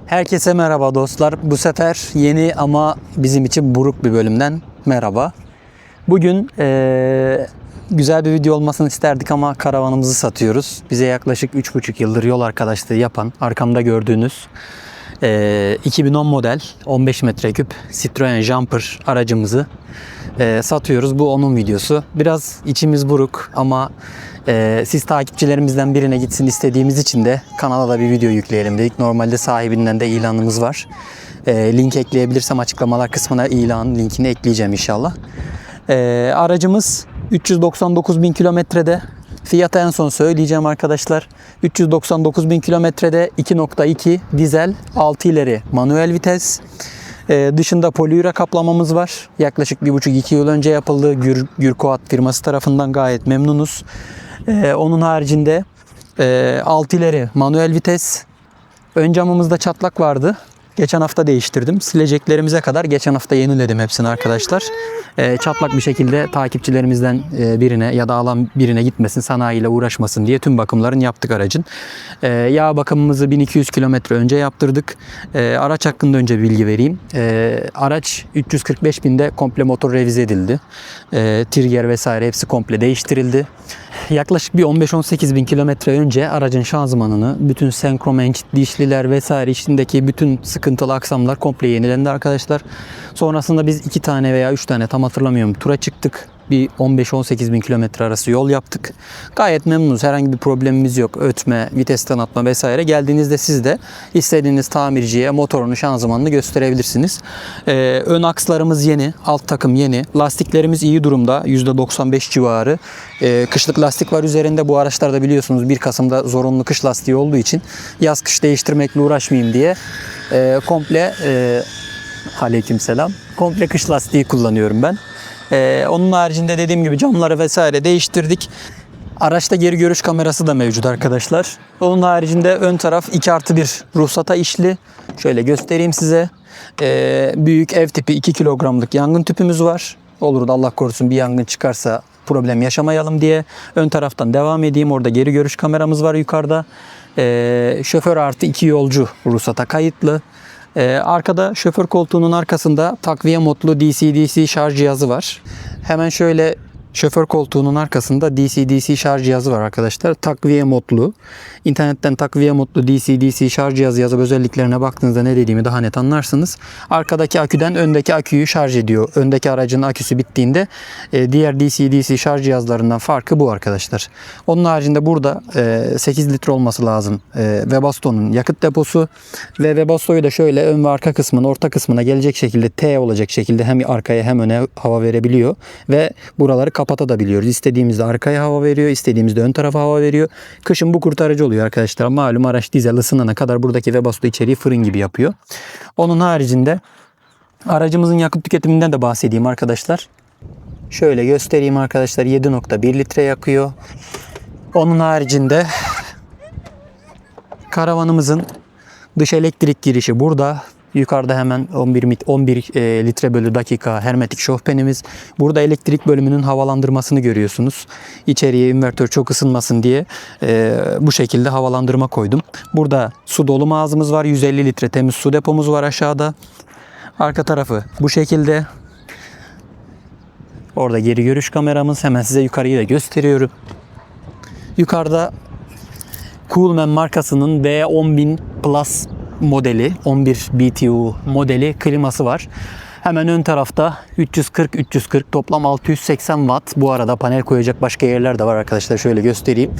Herkese merhaba dostlar. Bu sefer yeni ama bizim için buruk bir bölümden merhaba. Bugün güzel bir video olmasını isterdik ama karavanımızı satıyoruz. Bize yaklaşık 3,5 yıldır yol arkadaşlığı yapan, arkamda gördüğünüz 2010 model 15 metreküp Citroen Jumper aracımızı satıyoruz. Bu onun videosu. Biraz içimiz buruk ama siz takipçilerimizden birine gitsin istediğimiz için de kanala da bir video yükleyelim dedik. Normalde sahibinden de ilanımız var. Link ekleyebilirsem açıklamalar kısmına ilan linkini ekleyeceğim inşallah. Aracımız 399.000 kilometrede. Fiyatı en son söyleyeceğim arkadaşlar. 399.000 kilometrede 2.2 dizel 6 ileri manuel vites. Dışında poliüre kaplamamız var. Yaklaşık 1,5-2 yıl önce yapıldı. Gürkoat firması tarafından gayet memnunuz. Onun haricinde 6 ileri manuel vites. Ön camımızda çatlak vardı. Geçen hafta değiştirdim. Sileceklerimize kadar geçen hafta yeniledim hepsini arkadaşlar. Çatlak bir şekilde takipçilerimizden birine ya da alan birine gitmesin, sanayiyle uğraşmasın diye tüm bakımlarını yaptık aracın. Yağ bakımımızı 1200 kilometre önce yaptırdık. Araç hakkında önce bilgi vereyim. Araç 345.000'de komple motor revize edildi. Trigger vesaire hepsi komple değiştirildi. Yaklaşık bir 15-18 bin kilometre önce aracın şanzımanını, bütün senkromenç, dişliler vesaire içindeki bütün sıkıntılı aksamlar komple yenilendi arkadaşlar. Sonrasında biz 2 tane veya 3 tane tam hatırlamıyorum tura çıktık. Bir 15-18 bin kilometre arası yol yaptık. Gayet memnunuz. Herhangi bir problemimiz yok. Ötme, vitesten atma vesaire. Geldiğinizde siz de istediğiniz tamirciye motorunu, şanzımanını gösterebilirsiniz. Ön akslarımız yeni. Alt takım yeni. Lastiklerimiz iyi durumda. %95 civarı. Kışlık lastik var üzerinde. Bu araçlarda biliyorsunuz 1 Kasım'da zorunlu kış lastiği olduğu için yaz kış değiştirmekle uğraşmayayım diye komple aleykümselam. Komple kış lastiği kullanıyorum ben. Onun haricinde dediğim gibi camları vesaire değiştirdik. Araçta geri görüş kamerası da mevcut arkadaşlar. Onun haricinde ön taraf 2+1 ruhsata işli. Şöyle göstereyim size. Büyük ev tipi 2 kilogramlık yangın tüpümüz var. Olur da Allah korusun bir yangın çıkarsa problem yaşamayalım diye. Ön taraftan devam edeyim. Orada geri görüş kameramız var yukarıda. Şoför artı 2 yolcu ruhsata kayıtlı. Arkada şoför koltuğunun arkasında takviye modlu DC-DC şarj cihazı var. Hemen şöyle şoför koltuğunun arkasında DC-DC şarj cihazı var arkadaşlar. Takviye modlu. İnternetten takviye modlu DC-DC şarj cihazı yazıp özelliklerine baktığınızda ne dediğimi daha net anlarsınız. Arkadaki aküden öndeki aküyü şarj ediyor. Öndeki aracın aküsü bittiğinde diğer DC-DC şarj cihazlarından farkı bu arkadaşlar. Onun haricinde burada 8 litre olması lazım Webasto'nun yakıt deposu ve Webasto'yu da şöyle ön ve arka kısmına, orta kısmına gelecek şekilde T olacak şekilde hem arkaya hem öne hava verebiliyor ve buraları kapatabiliyoruz. İstediğimizde arkaya hava veriyor, istediğimizde ön tarafa hava veriyor. Kışın bu kurtarıcı oluyor arkadaşlar. Malum araç dizel ısınana kadar buradaki Webasto içeriği fırın gibi yapıyor. Onun haricinde aracımızın yakıt tüketiminden de bahsedeyim arkadaşlar. Şöyle göstereyim arkadaşlar. 7.1 litre yakıyor. Onun haricinde karavanımızın dış elektrik girişi burada. Yukarıda hemen 11 litre bölü dakika hermetik şofbenimiz. Burada elektrik bölümünün havalandırmasını görüyorsunuz. İçeriye invertör çok ısınmasın diye bu şekilde havalandırma koydum. Burada su dolum ağzımız var. 150 litre temiz su depomuz var aşağıda. Arka tarafı bu şekilde. Orada geri görüş kameramız. Hemen size yukarıyı da gösteriyorum. Yukarıda Coolman markasının V10000 Plus modeli, 11 BTU modeli kliması var. Hemen ön tarafta 340 toplam 680 watt. Bu arada panel koyacak başka yerler de var arkadaşlar. Şöyle göstereyim.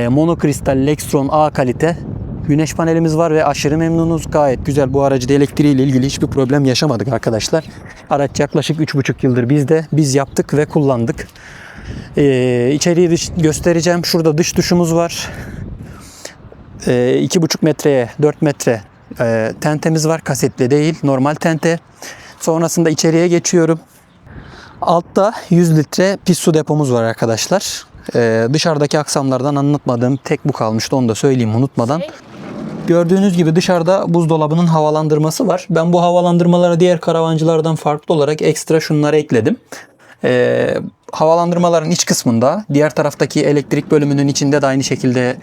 Monokristal Lextron A kalite güneş panelimiz var ve aşırı memnunuz. Gayet güzel. Bu aracı da elektriğiyle ilgili hiçbir problem yaşamadık arkadaşlar. Araç yaklaşık 3,5 yıldır bizde. Biz yaptık ve kullandık. İçeriği göstereceğim. Şurada dış duşumuz var. 2,5 metreye 4 metre tentemiz var. Kasetli değil. Normal tente. Sonrasında içeriye geçiyorum. Altta 100 litre pis su depomuz var arkadaşlar. Dışarıdaki aksamlardan anlatmadığım tek bu kalmıştı. Onu da söyleyeyim unutmadan. Gördüğünüz gibi dışarıda buzdolabının havalandırması var. Ben bu havalandırmalara diğer karavancılardan farklı olarak ekstra şunları ekledim. Havalandırmaların iç kısmında, diğer taraftaki elektrik bölümünün içinde de aynı şekilde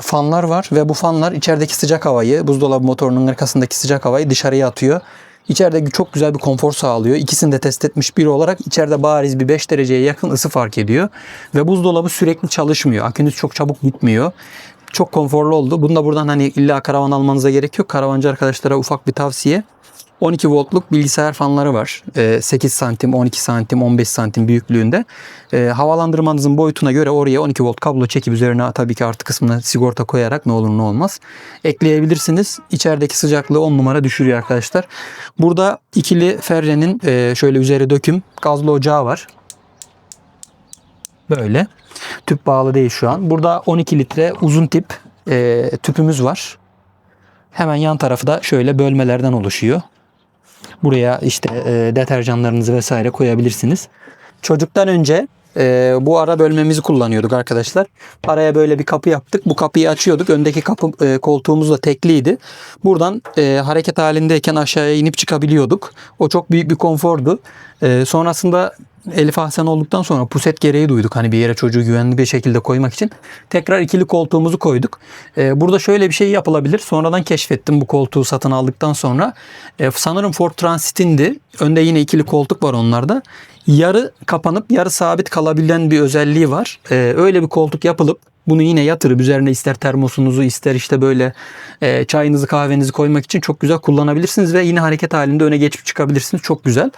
fanlar var ve bu fanlar içerideki sıcak havayı, buzdolabı motorunun arkasındaki sıcak havayı dışarıya atıyor. İçeride çok güzel bir konfor sağlıyor. İkisini de test etmiş biri olarak içeride bariz bir 5 dereceye yakın ısı fark ediyor. Ve buzdolabı sürekli çalışmıyor. Akünüz çok çabuk gitmiyor. Çok konforlu oldu. Bunu da buradan hani illa karavan almanıza gerek yok. Karavancı arkadaşlara ufak bir tavsiye. 12 voltluk bilgisayar fanları var. 8 santim, 12 santim, 15 santim büyüklüğünde. Havalandırmanızın boyutuna göre oraya 12 volt kablo çekip üzerine tabii ki artı kısmına sigorta koyarak ne olur ne olmaz ekleyebilirsiniz. İçerideki sıcaklığı 10 numara düşürüyor arkadaşlar. Burada ikili Ferre'nin şöyle üzeri döküm gazlı ocağı var. Böyle. Tüp bağlı değil şu an. Burada 12 litre uzun tip tüpümüz var. Hemen yan tarafı da şöyle bölmelerden oluşuyor. Buraya işte deterjanlarınızı vesaire koyabilirsiniz. Çocuktan önce bu ara bölmemizi kullanıyorduk arkadaşlar. Araya böyle bir kapı yaptık. Bu kapıyı açıyorduk. Öndeki kapı koltuğumuz da tekliydi. Buradan hareket halindeyken aşağıya inip çıkabiliyorduk. O çok büyük bir konfordu. Sonrasında Elif Ahsen olduktan sonra puset gereği duyduk. Hani bir yere çocuğu güvenli bir şekilde koymak için. Tekrar ikili koltuğumuzu koyduk. Burada şöyle bir şey yapılabilir. Sonradan keşfettim bu koltuğu satın aldıktan sonra. Sanırım Ford Transit'indi. Önde yine ikili koltuk var onlarda. Yarı kapanıp yarı sabit kalabilen bir özelliği var. Öyle bir koltuk yapılıp bunu yine yatırıp üzerine ister termosunuzu ister işte böyle çayınızı kahvenizi koymak için çok güzel kullanabilirsiniz ve yine hareket halinde öne geçip çıkabilirsiniz. Çok güzel.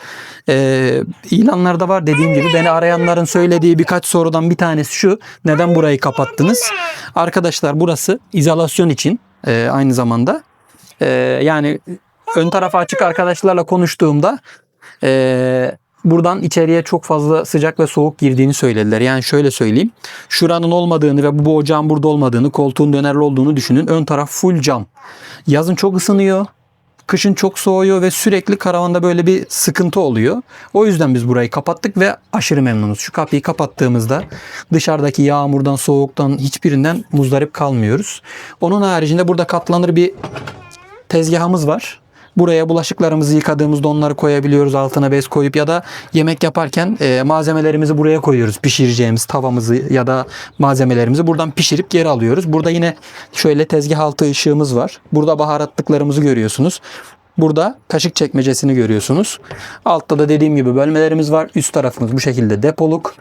İlanlarda var dediğim gibi. Beni arayanların söylediği birkaç sorudan bir tanesi şu: neden burayı kapattınız? Arkadaşlar burası izolasyon için aynı zamanda. Yani ön tarafı açık arkadaşlarla konuştuğumda buradan içeriye çok fazla sıcak ve soğuk girdiğini söylediler. Yani şöyle söyleyeyim. Şuranın olmadığını ve bu ocağın burada olmadığını, koltuğun dönerli olduğunu düşünün. Ön taraf full cam. Yazın çok ısınıyor. Kışın çok soğuyor ve sürekli karavanda böyle bir sıkıntı oluyor. O yüzden biz burayı kapattık ve aşırı memnunuz. Şu kapıyı kapattığımızda dışarıdaki yağmurdan, soğuktan hiçbirinden muzdarip kalmıyoruz. Onun haricinde burada katlanır bir tezgahımız var. Buraya bulaşıklarımızı yıkadığımızda onları koyabiliyoruz. Altına bez koyup ya da yemek yaparken malzemelerimizi buraya koyuyoruz. Pişireceğimiz tavamızı ya da malzemelerimizi buradan pişirip geri alıyoruz. Burada yine şöyle tezgah altı ışığımız var. Burada baharatlıklarımızı görüyorsunuz. Burada kaşık çekmecesini görüyorsunuz. Altta da dediğim gibi bölmelerimiz var. Üst tarafımız bu şekilde depoluk.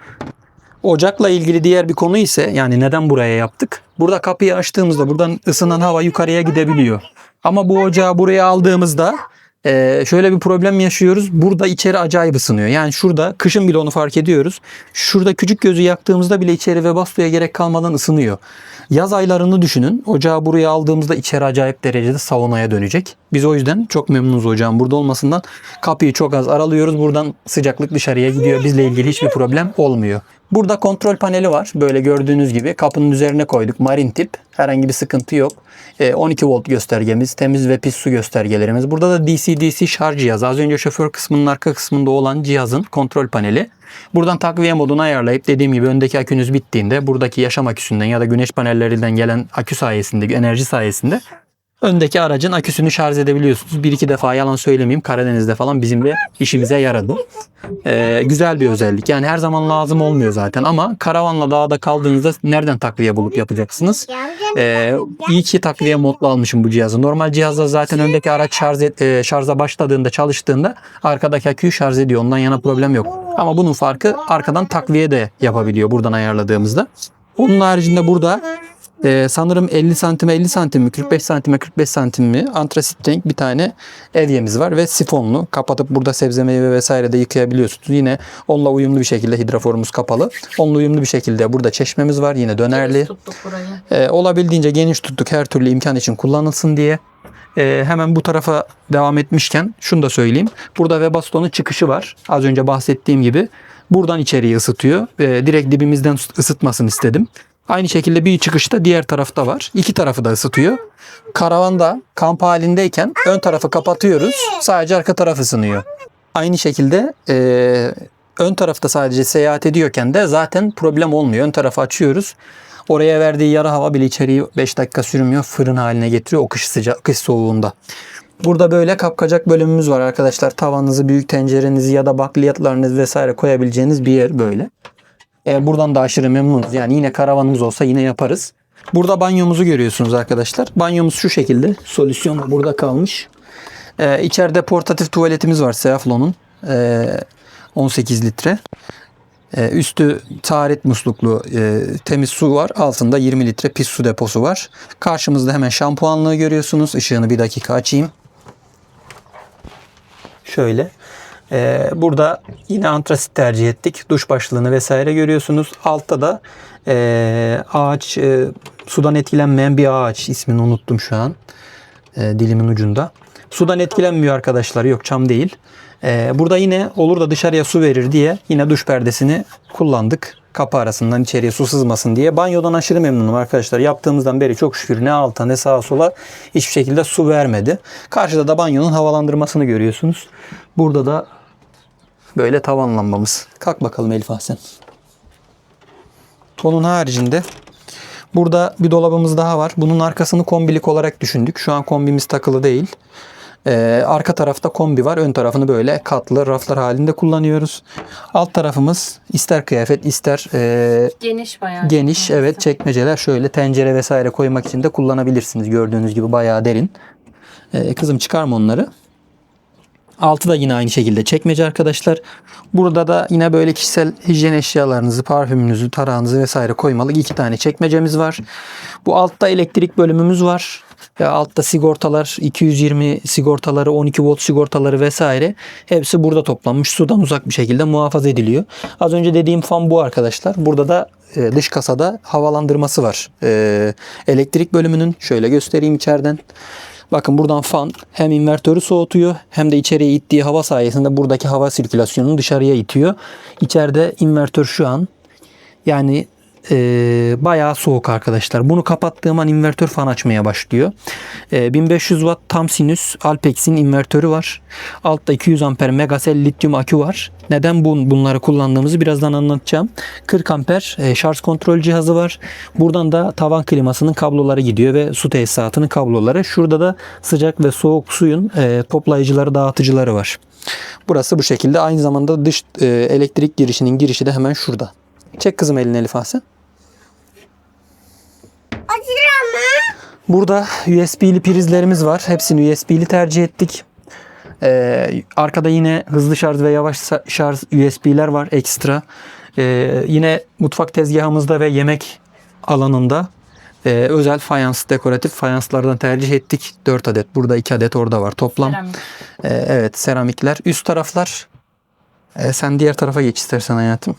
Ocakla ilgili diğer bir konu ise yani neden buraya yaptık? Burada kapıyı açtığımızda buradan ısınan hava yukarıya gidebiliyor. Ama bu ocağı buraya aldığımızda şöyle bir problem yaşıyoruz. Burada içeri acayip ısınıyor. Yani şurada kışın bile onu fark ediyoruz. Şurada küçük gözü yaktığımızda bile içeri ve bastoya gerek kalmadan ısınıyor. Yaz aylarını düşünün. Ocağı buraya aldığımızda içeri acayip derecede saunaya dönecek. Biz o yüzden çok memnunuz ocağın burada olmasından. Kapıyı çok az aralıyoruz. Buradan sıcaklık dışarıya gidiyor. Bizle ilgili hiçbir problem olmuyor. Burada kontrol paneli var. Böyle gördüğünüz gibi kapının üzerine koyduk. Marin tip. Herhangi bir sıkıntı yok. 12 volt göstergemiz, temiz ve pis su göstergelerimiz. Burada da DC-DC şarj cihazı. Az önce şoför kısmının arka kısmında olan cihazın kontrol paneli. Buradan takviye modunu ayarlayıp dediğim gibi öndeki akünüz bittiğinde buradaki yaşam aküsünden ya da güneş panellerinden gelen akü sayesinde, enerji sayesinde öndeki aracın aküsünü şarj edebiliyorsunuz. Bir iki defa yalan söylemeyeyim. Karadeniz'de falan bizim de işimize yaradı. Güzel bir özellik. Yani her zaman lazım olmuyor zaten ama karavanla dağda kaldığınızda nereden takviye bulup yapacaksınız? İyi ki takviye modlu almışım bu cihazı. Normal cihazda zaten öndeki araç şarja başladığında, çalıştığında arkadaki aküyü şarj ediyor. Ondan yana problem yok. Ama bunun farkı arkadan takviye de yapabiliyor buradan ayarladığımızda. Onun haricinde burada sanırım 50 santime 50 santim mi 45 santime 45 santim mi antrasit renk bir tane evyemiz var ve sifonlu. Kapatıp burada sebze meyve vesaire de yıkayabiliyorsunuz. Yine onunla uyumlu bir şekilde hidroforumuz kapalı. Onunla uyumlu bir şekilde burada çeşmemiz var. Yine dönerli. Olabildiğince geniş tuttuk her türlü imkan için kullanılsın diye. Hemen bu tarafa devam etmişken şunu da söyleyeyim. Burada Webasto'nun çıkışı var. Az önce bahsettiğim gibi. Buradan içeriği ısıtıyor. Direkt dibimizden ısıtmasını istedim. Aynı şekilde bir çıkışta diğer tarafta var. İki tarafı da ısıtıyor. Karavanda kamp halindeyken ön tarafı kapatıyoruz. Sadece arka taraf ısınıyor. Aynı şekilde ön tarafta sadece seyahat ediyorken de zaten problem olmuyor. Ön tarafı açıyoruz. Oraya verdiği yarı hava bile içeriği 5 dakika sürmüyor. Fırın haline getiriyor o kış soğuğunda. Burada böyle kapkacak bölümümüz var arkadaşlar. Tavanınızı, büyük tencerenizi ya da bakliyatlarınızı vesaire koyabileceğiniz bir yer böyle. Buradan da aşırı memnunuz. Yani yine karavanımız olsa yine yaparız. Burada banyomuzu görüyorsunuz arkadaşlar. Banyomuz şu şekilde. Solüsyon da burada kalmış. İçeride portatif tuvaletimiz var Seaflon'un. 18 litre. Üstü taharet musluklu temiz su var. Altında 20 litre pis su deposu var. Karşımızda hemen şampuanlığı görüyorsunuz. Işığını bir dakika açayım. Şöyle. Burada yine antrasit tercih ettik. Duş başlığını vesaire görüyorsunuz. Altta da ağaç, sudan etkilenmeyen bir ağaç. İsmini unuttum şu an. Dilimin ucunda. Sudan etkilenmiyor arkadaşlar. Yok, çam değil. Burada yine olur da dışarıya su verir diye yine duş perdesini kullandık. Kapı arasından içeriye su sızmasın diye. Banyodan aşırı memnunum arkadaşlar. Yaptığımızdan beri çok şükür ne alta ne sağa sola hiçbir şekilde su vermedi. Karşıda da banyonun havalandırmasını görüyorsunuz. Burada da böyle tavan lambamız. Kalk bakalım Elif Ahsen. Onun haricinde burada bir dolabımız daha var. Bunun arkasını kombilik olarak düşündük. Şu an kombimiz takılı değil. Arka tarafta kombi var. Ön tarafını böyle katlı raflar halinde kullanıyoruz. Alt tarafımız ister kıyafet ister Geniş bayağı. geniş. Evet, çekmeceler şöyle tencere vesaire koymak için de kullanabilirsiniz. Gördüğünüz gibi bayağı derin. Kızım çıkarma onları. Altı da yine aynı şekilde çekmece arkadaşlar. Burada da yine böyle kişisel hijyen eşyalarınızı, parfümünüzü, tarağınızı vesaire koymalık 2 tane çekmecemiz var. Bu altta elektrik bölümümüz var. Ya altta sigortalar, 220 sigortaları, 12 volt sigortaları vesaire hepsi burada toplanmış. Sudan uzak bir şekilde muhafaza ediliyor. Az önce dediğim fan bu arkadaşlar. Burada da dış kasada havalandırması var. Elektrik bölümünün şöyle göstereyim içeriden. Bakın buradan fan hem invertörü soğutuyor hem de içeriye ittiği hava sayesinde buradaki hava sirkülasyonunu dışarıya itiyor. İçeride invertör şu an yani bayağı soğuk arkadaşlar. Bunu kapattığım an invertör fan açmaya başlıyor. 1500 watt tam sinüs Alpex'in invertörü var. Altta 200 amper Megacell lityum akü var. Neden bunları kullandığımızı birazdan anlatacağım. 40 amper şarj kontrol cihazı var. Buradan da tavan klimasının kabloları gidiyor ve su tesisatının kabloları. Şurada da sıcak ve soğuk suyun toplayıcıları, dağıtıcıları var. Burası bu şekilde. Aynı zamanda dış elektrik girişinin girişi de hemen şurada. Çek kızım elini Elif Ahsen. Burada USB'li prizlerimiz var. Hepsini USB'li tercih ettik. Arkada yine hızlı şarj ve yavaş şarj USB'ler var ekstra. Yine mutfak tezgahımızda ve yemek alanında özel fayans, dekoratif fayanslardan tercih ettik. 4 adet. Burada 2 adet orada var. Toplam. Seramik. Evet, seramikler. Üst taraflar. Sen diğer tarafa geç istersen hayatım.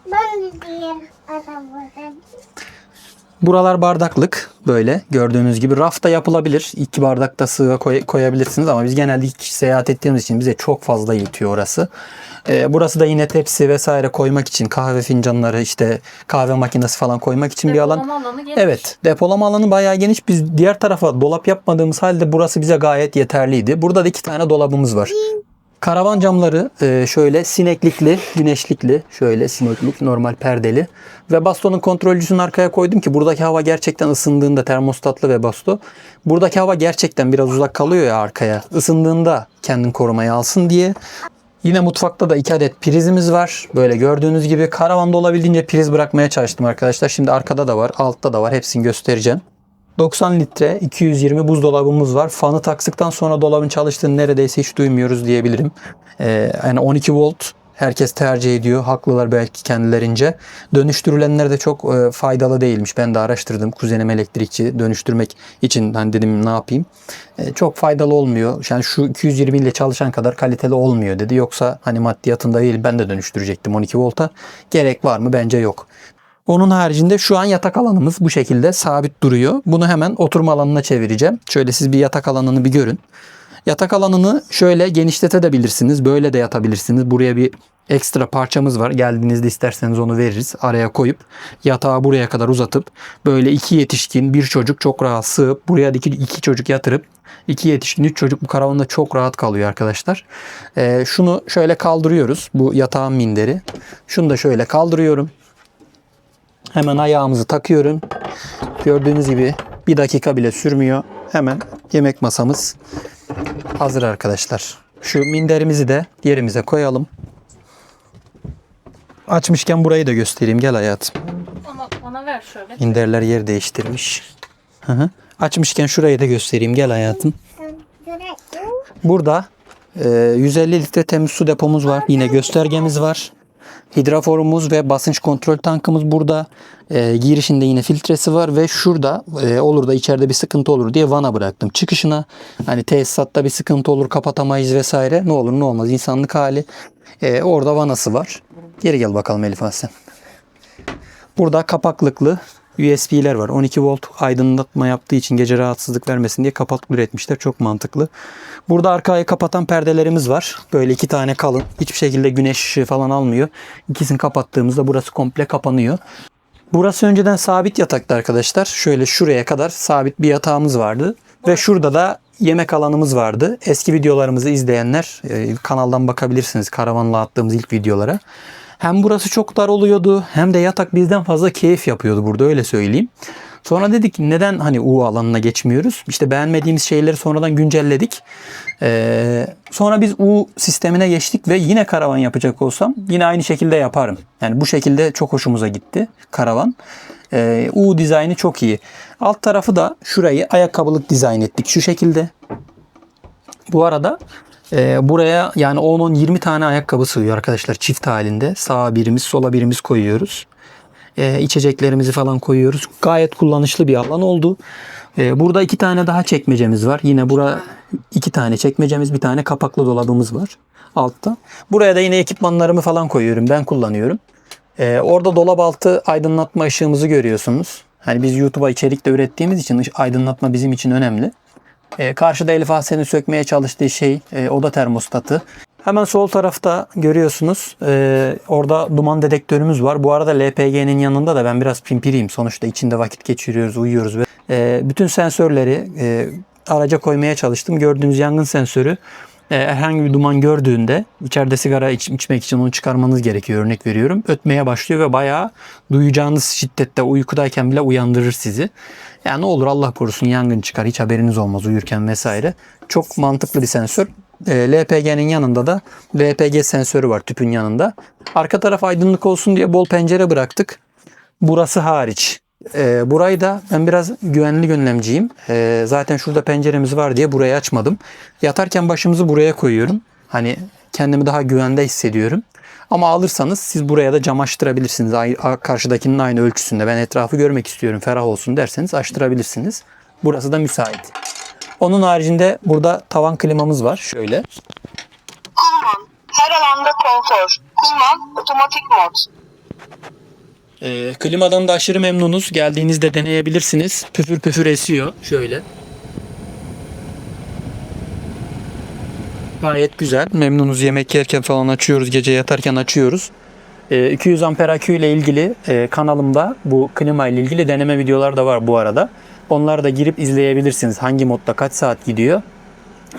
Ben de diğer arabada. Buralar bardaklık böyle gördüğünüz gibi rafta yapılabilir. 2 bardak da sığ koyabilirsiniz ama biz genelde 2 kişi seyahat ettiğimiz için bize çok fazla yetiyor orası. Burası da yine tepsi vesaire koymak için, kahve fincanları, işte kahve makinesi falan koymak için bir alan. Depolama alanı geniş. Evet, depolama alanı bayağı geniş. Biz diğer tarafa dolap yapmadığımız halde burası bize gayet yeterliydi. Burada da 2 tane dolabımız var. Karavan camları şöyle sineklikli, güneşlikli, şöyle sineklik, normal perdeli ve bastonun kontrolcüsünü arkaya koydum ki buradaki hava gerçekten ısındığında, termostatlı ve basto. Buradaki hava gerçekten biraz uzak kalıyor ya arkaya. Isındığında kendini korumaya alsın diye. Yine mutfakta da 2 adet prizimiz var. Böyle gördüğünüz gibi karavanda olabildiğince priz bırakmaya çalıştım arkadaşlar. Şimdi arkada da var, altta da var. Hepsini göstereceğim. 90 litre 220 buzdolabımız var. Fanı taktıktan sonra dolabın çalıştığını neredeyse hiç duymuyoruz diyebilirim. Yani 12 volt herkes tercih ediyor. Haklılar belki kendilerince. Dönüştürülenler de çok faydalı değilmiş. Ben de araştırdım. Kuzenim elektrikçi, dönüştürmek için hani dedim ne yapayım. Çok faydalı olmuyor. Yani şu 220 ile çalışan kadar kaliteli olmuyor dedi. Yoksa hani maddiyatında değil, ben de dönüştürecektim 12 volta. Gerek var mı? Bence yok. Onun haricinde şu an yatak alanımız bu şekilde sabit duruyor. Bunu hemen oturma alanına çevireceğim. Şöyle siz bir yatak alanını bir görün. Yatak alanını şöyle genişletebilirsiniz. Böyle de yatabilirsiniz. Buraya bir ekstra parçamız var. Geldiğinizde isterseniz onu veririz. Araya koyup yatağı buraya kadar uzatıp böyle 2 yetişkin, 1 çocuk çok rahat sığıp buraya da 2 çocuk yatırıp 2 yetişkin, 3 çocuk bu karavanda çok rahat kalıyor arkadaşlar. Şunu şöyle kaldırıyoruz. Bu yatağın minderi. Şunu da şöyle kaldırıyorum. Hemen ayağımızı takıyorum. Gördüğünüz gibi 1 dakika bile sürmüyor. Hemen yemek masamız hazır arkadaşlar. Şu minderimizi de yerimize koyalım. Açmışken burayı da göstereyim. Gel hayatım. Bana ver Ver şöyle. Minderler yer değiştirmiş. Hı hı. Açmışken şurayı da göstereyim. Gel hayatım. Burada 150 litre temiz su depomuz var. Yine göstergemiz var. Hidraforumuz ve basınç kontrol tankımız burada. Girişinde yine filtresi var ve şurada olur da içeride bir sıkıntı olur diye vana bıraktım. Çıkışına hani tesisatta bir sıkıntı olur, kapatamayız vesaire. Ne olur ne olmaz, insanlık hali. Orada vanası var. Geri gel bakalım Elif Aslan. Burada kapaklıklı USB'ler var. 12 volt aydınlatma yaptığı için gece rahatsızlık vermesin diye kapaklı üretmişler. Çok mantıklı. Burada arkayı kapatan perdelerimiz var. Böyle 2 tane kalın. Hiçbir şekilde güneş ışığı falan almıyor. İkisini kapattığımızda burası komple kapanıyor. Burası önceden sabit yataktı arkadaşlar. Şöyle şuraya kadar sabit bir yatağımız vardı. Ve şurada da yemek alanımız vardı. Eski videolarımızı izleyenler kanaldan bakabilirsiniz. Karavanla attığımız ilk videolara. Hem burası çok dar oluyordu hem de yatak bizden fazla keyif yapıyordu burada, öyle söyleyeyim. Sonra dedik neden hani U alanına geçmiyoruz? İşte beğenmediğimiz şeyleri sonradan güncelledik. Sonra biz U sistemine geçtik ve yine karavan yapacak olsam yine aynı şekilde yaparım. Yani bu şekilde çok hoşumuza gitti karavan. U dizaynı çok iyi. Alt tarafı da şurayı ayakkabılık dizayn ettik şu şekilde. Bu arada buraya yani 10-20 tane ayakkabı sığıyor arkadaşlar çift halinde. Sağa birimiz sola birimiz koyuyoruz. İçeceklerimizi falan koyuyoruz. Gayet kullanışlı bir alan oldu. Burada 2 tane daha çekmecemiz var. Yine burada 2 tane çekmecemiz, bir tane kapaklı dolabımız var altta. Buraya da yine ekipmanlarımı falan koyuyorum. Ben kullanıyorum. Orada dolap altı aydınlatma ışığımızı görüyorsunuz. Hani biz YouTube'a içerik de ürettiğimiz için aydınlatma bizim için önemli. Karşıda Elif Ahsen'in sökmeye çalıştığı şey oda termostatı. Hemen sol tarafta görüyorsunuz orada duman dedektörümüz var. Bu arada LPG'nin yanında da ben biraz pimpiriyim. Sonuçta içinde vakit geçiriyoruz, uyuyoruz. Ve bütün sensörleri araca koymaya çalıştım. Gördüğünüz yangın sensörü herhangi bir duman gördüğünde içeride sigara içmek için onu çıkarmanız gerekiyor. Örnek veriyorum. Ötmeye başlıyor ve bayağı duyacağınız şiddette uykudayken bile uyandırır sizi. Yani ne olur Allah korusun yangın çıkar. Hiç haberiniz olmaz uyurken vesaire. Çok mantıklı bir sensör. LPG'nin yanında da LPG sensörü var tüpün yanında. Arka taraf aydınlık olsun diye bol pencere bıraktık. Burası hariç. Burayı da ben biraz güvenli önlemciyim. Zaten şurada penceremiz var diye burayı açmadım. Yatarken başımızı buraya koyuyorum. Hani kendimi daha güvende hissediyorum. Ama alırsanız siz buraya da cam açtırabilirsiniz. Karşıdakinin aynı ölçüsünde. Ben etrafı görmek istiyorum, ferah olsun derseniz açtırabilirsiniz. Burası da müsait. Onun haricinde burada tavan klimamız var. Şöyle. Kullan. Her alanda konfor. Kullan. Otomatik mod. Klimadan da aşırı memnunuz. Geldiğinizde deneyebilirsiniz. Püfür püfür esiyor. Şöyle. Gayet güzel. Memnunuz. Yemek yerken falan açıyoruz. Gece yatarken açıyoruz. 200 amper akü ile ilgili kanalımda bu klima ile ilgili deneme videolar da var bu arada. Onları da girip izleyebilirsiniz. Hangi modda kaç saat gidiyor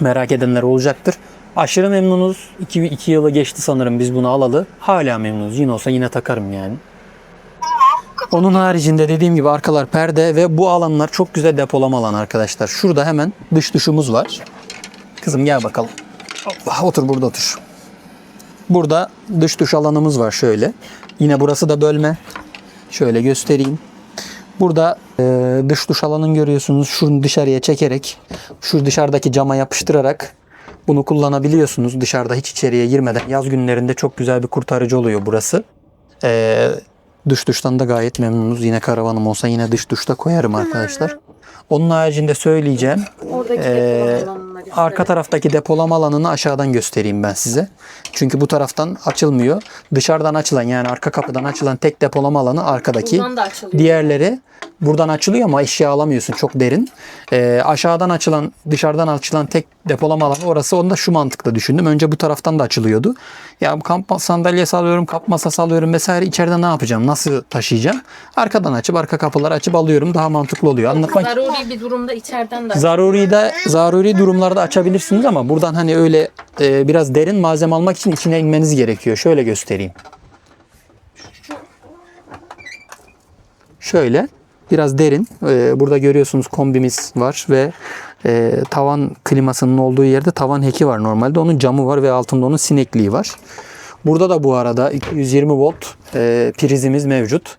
merak edenler olacaktır. Aşırı memnunuz. 2 yılı geçti sanırım biz bunu alalı. Hala memnunuz. Yine olsa yine takarım yani. Onun haricinde dediğim gibi arkalar perde ve bu alanlar çok güzel depolama alanı arkadaşlar. Şurada hemen dış duşumuz var. Kızım gel bakalım. Hoppa, otur burada otur. Burada dış duş alanımız var şöyle. Yine burası da bölme. Şöyle göstereyim. Burada dış duş alanını görüyorsunuz. Şunu dışarıya çekerek, şu dışarıdaki cama yapıştırarak bunu kullanabiliyorsunuz. Dışarıda hiç içeriye girmeden. Yaz günlerinde çok güzel bir kurtarıcı oluyor burası. Dış duştan da gayet memnunuz. Yine karavanım olsa yine dış duşta koyarım arkadaşlar. Onun haricinde söyleyeceğim. Oradaki depolama alanına gösterelim. Arka taraftaki depolama alanını aşağıdan göstereyim ben size. Çünkü bu taraftan açılmıyor. Dışarıdan açılan yani arka kapıdan açılan tek depolama alanı arkadaki. Buradan da açılıyor. Diğerleri buradan açılıyor ama eşya alamıyorsun. Çok derin. Aşağıdan açılan, dışarıdan açılan tek depolama alanı orası. Onu da şu mantıkla düşündüm. Önce bu taraftan da açılıyordu. Ya kamp sandalyesi alıyorum, kamp masası alıyorum vesaire. İçeride ne yapacağım? Nasıl taşıyacağım? Arkadan açıp arka kapıları açıp alıyorum. Daha mantıklı oluyor. Anlatmak Zaruri bir durumda içeriden de zaruri durumlarda açabilirsiniz ama buradan hani öyle biraz derin malzeme almak için içine inmeniz gerekiyor. Şöyle göstereyim. Şöyle biraz derin. Burada görüyorsunuz kombimiz var ve tavan klimasının olduğu yerde tavan heki var normalde. Onun camı var ve altında onun sinekliği var. Burada da bu arada 220 volt prizimiz mevcut.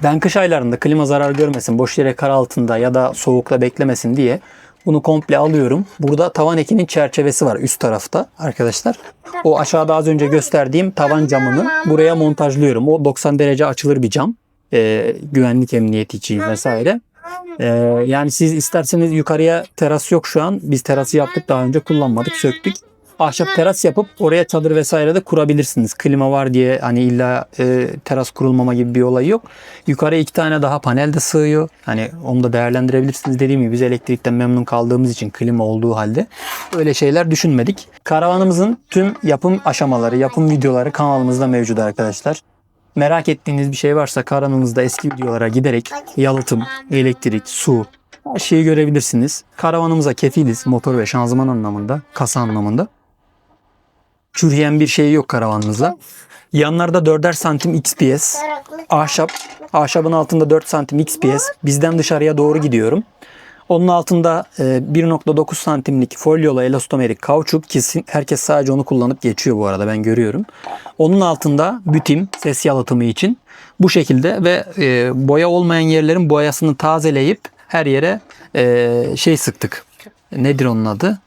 Ben kış aylarında klima zarar görmesin, boş yere kar altında ya da soğukta beklemesin diye bunu komple alıyorum. Burada tavan ekinin çerçevesi var üst tarafta arkadaşlar. O aşağıda az önce gösterdiğim tavan camını buraya montajlıyorum. O 90 derece açılır bir cam. Güvenlik emniyeti için vesaire. Yani siz isterseniz yukarıya teras yok şu an. Biz terası yaptık daha önce kullanmadık, söktük. Ahşap teras yapıp oraya çadır vesaire de kurabilirsiniz. Klima var diye hani illa teras kurulmama gibi bir olay yok. Yukarıya 2 tane daha panel de sığıyor. Hani onu da değerlendirebilirsiniz. Dediğim gibi biz elektrikten memnun kaldığımız için klima olduğu halde öyle şeyler düşünmedik. Karavanımızın tüm yapım aşamaları, yapım videoları kanalımızda mevcut arkadaşlar. Merak ettiğiniz bir şey varsa kanalımızda eski videolara giderek yalıtım, elektrik, su her şeyi görebilirsiniz. Karavanımıza kefiliz motor ve şanzıman anlamında, kasa anlamında. Çürüyen bir şey yok karavanımızda. Yanlarda 4'er santim XPS. Ahşap. Ahşabın altında 4 santim XPS. Bizden dışarıya doğru gidiyorum. Onun altında 1.9 santimlik folyolu elastomerik kauçuk. Kesin herkes sadece onu kullanıp geçiyor bu arada, ben görüyorum. Onun altında bütim ses yalıtımı için bu şekilde ve boya olmayan yerlerin boyasını tazeleyip her yere şey sıktık. Nedir onun adı?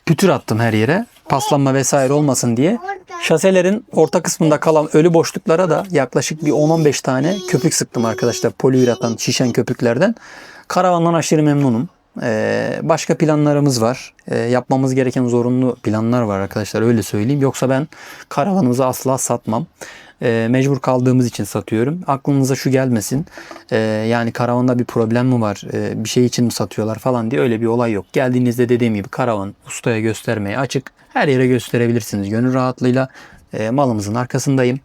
Pütür attım her yere. Paslanma vesaire olmasın diye. Şaselerin orta kısmında kalan ölü boşluklara da yaklaşık bir 10-15 tane köpük sıktım arkadaşlar. Poliüretan şişen köpüklerden. Karavandan aşırı memnunum. Başka planlarımız var. Yapmamız gereken zorunlu planlar var arkadaşlar, öyle söyleyeyim. Yoksa ben karavanımızı asla satmam. Mecbur kaldığımız için satıyorum. Aklınıza şu gelmesin. Yani karavanda bir problem mi var? Bir şey için mi satıyorlar falan diye, öyle bir olay yok. Geldiğinizde dediğim gibi karavan ustaya göstermeye açık. Her yere gösterebilirsiniz gönül rahatlığıyla. Malımızın arkasındayım.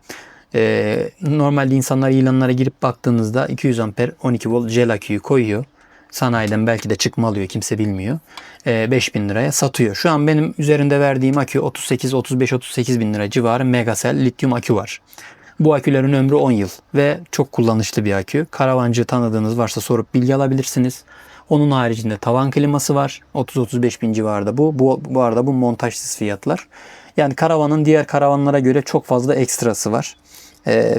Normalde insanlar ilanlara girip baktığınızda 200 amper 12 volt jel aküyü koyuyor. Sanayiden belki de çıkma alıyor, kimse bilmiyor. 5.000 liraya satıyor. Şu an benim üzerinde verdiğim akü 35-38 bin lira civarı Megacell lityum akü var. Bu akülerin ömrü 10 yıl ve çok kullanışlı bir akü. Karavancı tanıdığınız varsa sorup bilgi alabilirsiniz. Onun haricinde tavan kliması var. 30-35 bin civarında bu. Bu arada bu montajsız fiyatlar. Yani karavanın diğer karavanlara göre çok fazla ekstrası var.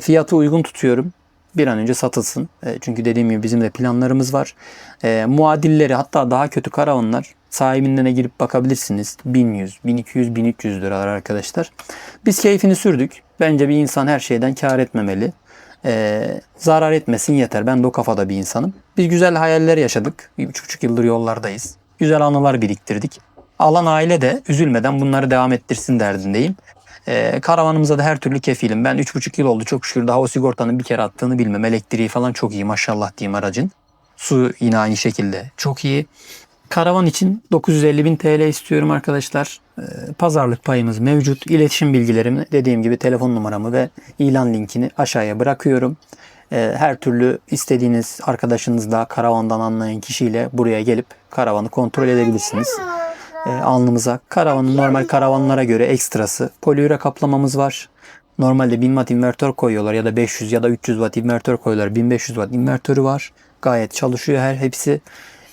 Fiyatı uygun tutuyorum. Bir an önce satılsın. Çünkü dediğim gibi bizim de planlarımız var. Muadilleri, hatta daha kötü karavanlar sahibinden girip bakabilirsiniz. 1100, 1200, 1300 liralar arkadaşlar. Biz keyfini sürdük. Bence bir insan her şeyden kâr etmemeli. Zarar etmesin yeter. Ben de o kafada bir insanım. Biz güzel hayaller yaşadık. 3,5 yıldır yollardayız. Güzel anılar biriktirdik. Alan aile de üzülmeden bunları devam ettirsin derdindeyim. Karavanımıza da her türlü kefilim. Ben 3,5 yıl oldu çok şükür. Daha o sigortanın bir kere attığını bilmem. Elektriği falan çok iyi maşallah diyeyim aracın. Su yine aynı şekilde çok iyi. Karavan için 950.000 TL istiyorum arkadaşlar. Pazarlık payımız mevcut. İletişim bilgilerimi, dediğim gibi telefon numaramı ve ilan linkini aşağıya bırakıyorum. Her türlü istediğiniz arkadaşınızla, karavandan anlayan kişiyle buraya gelip karavanı kontrol edebilirsiniz. Alnımıza. Karavanın normal karavanlara göre ekstrası. Poliüre kaplamamız var. Normalde 1000 watt invertör koyuyorlar ya da 500 ya da 300 watt invertör koyuyorlar. 1500 watt invertörü var. Gayet çalışıyor hepsi.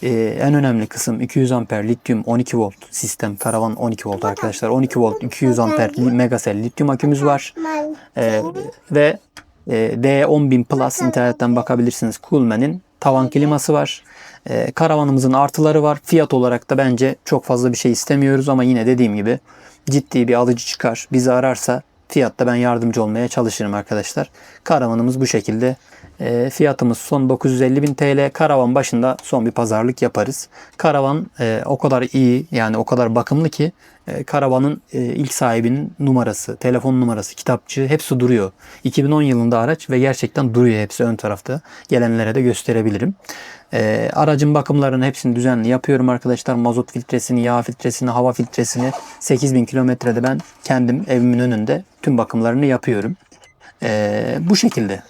En önemli kısım 200 amper lityum 12 volt sistem. Karavan 12 volt arkadaşlar. 12 volt 200 amper Megacell lityum akümüz var. Ve D10.000 Plus internetten bakabilirsiniz. Coolman'in tavan kliması var. Karavanımızın artıları var. Fiyat olarak da bence çok fazla bir şey istemiyoruz ama yine dediğim gibi ciddi bir alıcı çıkar. Bizi ararsa fiyatta ben yardımcı olmaya çalışırım arkadaşlar. Karavanımız bu şekilde. Fiyatımız son 950.000 TL. Karavan başında son bir pazarlık yaparız. Karavan o kadar iyi, yani o kadar bakımlı ki karavanın ilk sahibinin numarası, telefon numarası, kitapçığı hepsi duruyor. 2010 yılında araç ve gerçekten duruyor hepsi ön tarafta. Gelenlere de gösterebilirim. Aracın bakımlarını hepsini düzenli yapıyorum arkadaşlar. Mazot filtresini, yağ filtresini, hava filtresini 8.000 kilometrede ben kendim evimin önünde tüm bakımlarını yapıyorum. Bu şekilde.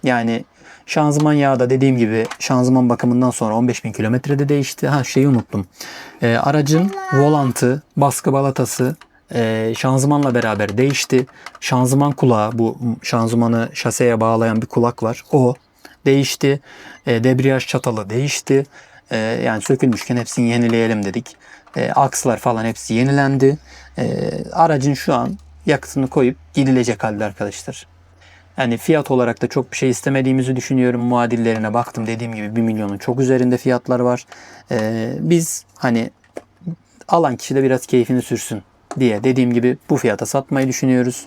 Yani şanzıman yağı da dediğim gibi şanzıman bakımından sonra 15.000 kilometrede değişti. Şeyi unuttum. Aracın volantı, baskı balatası şanzımanla beraber değişti. Şanzıman kulağı, bu şanzımanı şaseye bağlayan bir kulak var. O değişti. Debriyaj çatalı değişti. Yani sökülmüşken hepsini yenileyelim dedik. Akslar falan hepsi yenilendi. Aracın şu an yakıtını koyup gidilecek halde arkadaşlar. Yani fiyat olarak da çok bir şey istemediğimizi düşünüyorum. Muadillerine baktım, dediğim gibi 1 milyonun çok üzerinde fiyatlar var. Biz hani alan kişi de biraz keyfini sürsün diye dediğim gibi bu fiyata satmayı düşünüyoruz.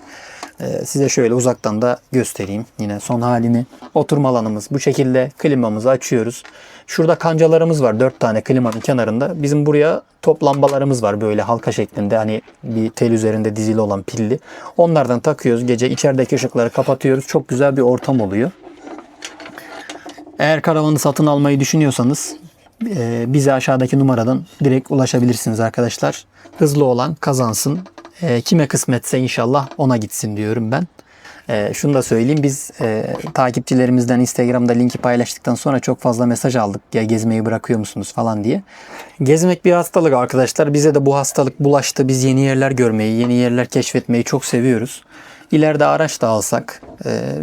Size şöyle uzaktan da göstereyim yine son halini. Oturma alanımız bu şekilde. Klimamızı açıyoruz. Şurada kancalarımız var 4 tane klimanın kenarında. Bizim buraya top lambalarımız var böyle halka şeklinde, hani bir tel üzerinde dizili olan pilli. Onlardan takıyoruz. Gece içerideki ışıkları kapatıyoruz. Çok güzel bir ortam oluyor. Eğer karavanı satın almayı düşünüyorsanız bize aşağıdaki numaradan direkt ulaşabilirsiniz arkadaşlar. Hızlı olan kazansın. Kime kısmetse inşallah ona gitsin diyorum ben. Şunu da söyleyeyim, biz takipçilerimizden Instagram'da linki paylaştıktan sonra çok fazla mesaj aldık. Ya gezmeyi bırakıyor musunuz falan diye. Gezmek bir hastalık arkadaşlar. Bize de bu hastalık bulaştı. Biz yeni yerler görmeyi, yeni yerler keşfetmeyi çok seviyoruz. İleride araç da alsak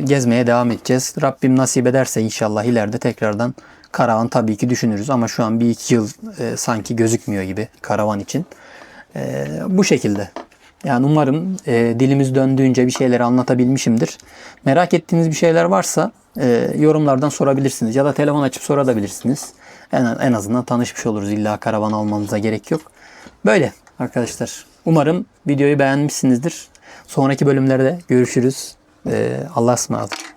gezmeye devam edeceğiz. Rabbim nasip ederse inşallah ileride tekrardan karavan tabii ki düşünürüz. Ama şu an 1-2 yıl sanki gözükmüyor gibi karavan için. Bu şekilde. Yani umarım dilimiz döndüğünce bir şeyleri anlatabilmişimdir. Merak ettiğiniz bir şeyler varsa yorumlardan sorabilirsiniz. Ya da telefon açıp sorabilirsiniz. En azından tanışmış oluruz. İlla karavan almanıza gerek yok. Böyle arkadaşlar. Umarım videoyu beğenmişsinizdir. Sonraki bölümlerde görüşürüz. Allah'a ısmarladık.